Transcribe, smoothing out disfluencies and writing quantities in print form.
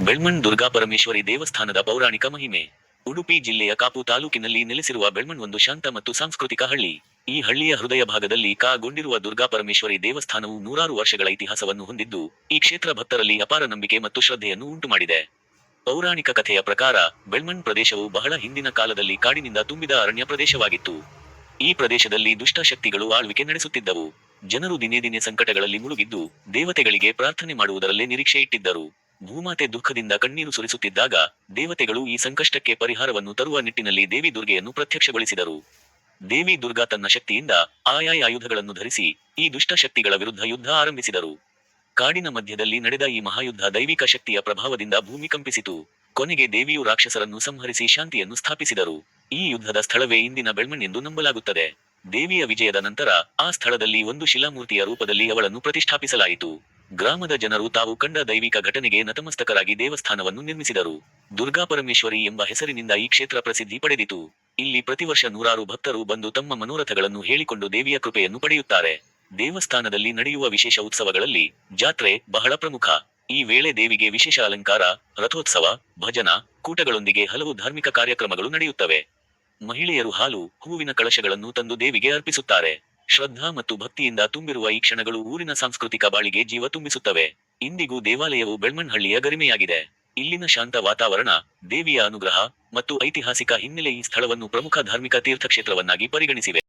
ಬೆಳ್ಮಣ್ ದುರ್ಗಾಪರಮೇಶ್ವರಿ ದೇವಸ್ಥಾನದ ಪೌರಾಣಿಕ ಮಹಿಮೆ. ಉಡುಪಿ ಜಿಲ್ಲೆಯ ಕಾಪು ತಾಲೂಕಿನಲ್ಲಿ ನೆಲೆಸಿರುವ ಬೆಳ್ಮಣ್ ಒಂದು ಶಾಂತ ಮತ್ತು ಸಾಂಸ್ಕೃತಿಕ ಹಳ್ಳಿ. ಈ ಹಳ್ಳಿಯ ಹೃದಯ ಭಾಗದಲ್ಲಿ ಗೊಂಡಿರುವ ದುರ್ಗಾಪರಮೇಶ್ವರಿ ದೇವಸ್ಥಾನವು ನೂರಾರು ವರ್ಷಗಳ ಇತಿಹಾಸವನ್ನು ಹೊಂದಿದ್ದು, ಈ ಕ್ಷೇತ್ರ ಭಕ್ತರಲ್ಲಿ ಅಪಾರ ನಂಬಿಕೆ ಮತ್ತು ಶ್ರದ್ಧೆಯನ್ನು ಉಂಟುಮಾಡಿದೆ. ಪೌರಾಣಿಕ ಕಥೆಯ ಪ್ರಕಾರ, ಬೆಳ್ಮಣ್ ಪ್ರದೇಶವು ಬಹಳ ಹಿಂದಿನ ಕಾಲದಲ್ಲಿ ಕಾಡಿನಿಂದ ತುಂಬಿದ ಅರಣ್ಯ ಪ್ರದೇಶವಾಗಿತ್ತು. ಈ ಪ್ರದೇಶದಲ್ಲಿ ದುಷ್ಟ ಶಕ್ತಿಗಳು ಆಳ್ವಿಕೆ ನಡೆಸುತ್ತಿದ್ದವು. ಜನರು ದಿನೇ ದಿನೇ ಸಂಕಟಗಳಲ್ಲಿ ಮುಳುಗಿದ್ದು, ದೇವತೆಗಳಿಗೆ ಪ್ರಾರ್ಥನೆ ಮಾಡುವುದರಲ್ಲೇ ನಿರೀಕ್ಷೆ ಇಟ್ಟಿದ್ದರು. ಭೂಮಾತೆ ದುಃಖದಿಂದ ಕಣ್ಣೀರು ಸುರಿಸುತ್ತಿದ್ದಾಗ, ದೇವತೆಗಳು ಈ ಸಂಕಷ್ಟಕ್ಕೆ ಪರಿಹಾರವನ್ನು ತರುವ ನಿಟ್ಟಿನಲ್ಲಿ ದೇವಿ ದುರ್ಗೆಯನ್ನು ಪ್ರತ್ಯಕ್ಷಗೊಳಿಸಿದರು. ದೇವಿ ದುರ್ಗಾ ತನ್ನ ಶಕ್ತಿಯಿಂದ ಆಯಾಯ ಆಯುಧಗಳನ್ನು ಧರಿಸಿ, ಈ ದುಷ್ಟ ಶಕ್ತಿಗಳ ವಿರುದ್ಧ ಯುದ್ಧ ಆರಂಭಿಸಿದರು. ಕಾಡಿನ ಮಧ್ಯದಲ್ಲಿ ನಡೆದ ಈ ಮಹಾಯುದ್ಧ ದೈವಿಕ ಶಕ್ತಿಯ ಪ್ರಭಾವದಿಂದ ಭೂಮಿ ಕಂಪಿಸಿತು. ಕೊನೆಗೆ ದೇವಿಯು ರಾಕ್ಷಸರನ್ನು ಸಂಹರಿಸಿ ಶಾಂತಿಯನ್ನು ಸ್ಥಾಪಿಸಿದರು. ಈ ಯುದ್ಧದ ಸ್ಥಳವೇ ಇಂದಿನ ಬೆಳ್ಮಣ್ ಎಂದು ನಂಬಲಾಗುತ್ತದೆ. ದೇವಿಯ ವಿಜಯದ ನಂತರ ಆ ಸ್ಥಳದಲ್ಲಿ ಒಂದು ಶಿಲಾಮೂರ್ತಿಯ ರೂಪದಲ್ಲಿ ಅವಳನ್ನು ಪ್ರತಿಷ್ಠಾಪಿಸಲಾಯಿತು. ಗ್ರಾಮದ ಜನರು ತಾವು ಕಂಡ ದೈವಿಕ ಘಟನೆಗೆ ನತಮಸ್ತಕರಾಗಿ ದೇವಸ್ಥಾನವನ್ನು ನಿರ್ಮಿಸಿದರು. ದುರ್ಗಾಪರಮೇಶ್ವರಿ ಎಂಬ ಹೆಸರಿನಿಂದ ಈ ಕ್ಷೇತ್ರ ಪ್ರಸಿದ್ಧಿ ಪಡೆದಿತು. ಇಲ್ಲಿ ಪ್ರತಿವರ್ಷ ನೂರಾರು ಭಕ್ತರು ಬಂದು ತಮ್ಮ ಮನೋರಥಗಳನ್ನು ಹೇಳಿಕೊಂಡು ದೇವಿಯ ಕೃಪೆಯನ್ನು ಪಡೆಯುತ್ತಾರೆ. ದೇವಸ್ಥಾನದಲ್ಲಿ ನಡೆಯುವ ವಿಶೇಷ ಉತ್ಸವಗಳಲ್ಲಿ ಜಾತ್ರೆ ಬಹಳ ಪ್ರಮುಖ. ಈ ವೇಳೆ ದೇವಿಗೆ ವಿಶೇಷ ಅಲಂಕಾರ, ರಥೋತ್ಸವ, ಭಜನಾ ಕೂಟಗಳೊಂದಿಗೆ ಹಲವು ಧಾರ್ಮಿಕ ಕಾರ್ಯಕ್ರಮಗಳು ನಡೆಯುತ್ತವೆ. ಮಹಿಳೆಯರು ಹಾಲು, ಹೂವಿನ ಕಳಶಗಳನ್ನು ತಂದು ದೇವಿಗೆ ಅರ್ಪಿಸುತ್ತಾರೆ. ಶ್ರದ್ಧಾ ಮತ್ತು ಭಕ್ತಿಯಿಂದ ತುಂಬಿರುವ ಈ ಕ್ಷಣಗಳು ಊರಿನ ಸಾಂಸ್ಕೃತಿಕ ಬಾಳಿಗೆ ಜೀವ ತುಂಬಿಸುತ್ತವೆ. ಇಂದಿಗೂ ದೇವಾಲಯವು ಬೆಳ್ಮಣ್ ಹಳ್ಳಿಯ ಗರಿಮೆಯಾಗಿದೆ. ಇಲ್ಲಿನ ಶಾಂತ ವಾತಾವರಣ, ದೇವಿಯ ಅನುಗ್ರಹ ಮತ್ತು ಐತಿಹಾಸಿಕ ಹಿನ್ನೆಲೆ ಈ ಸ್ಥಳವನ್ನು ಪ್ರಮುಖ ಧಾರ್ಮಿಕ ತೀರ್ಥಕ್ಷೇತ್ರವನ್ನಾಗಿ ಪರಿಗಣಿಸಿವೆ.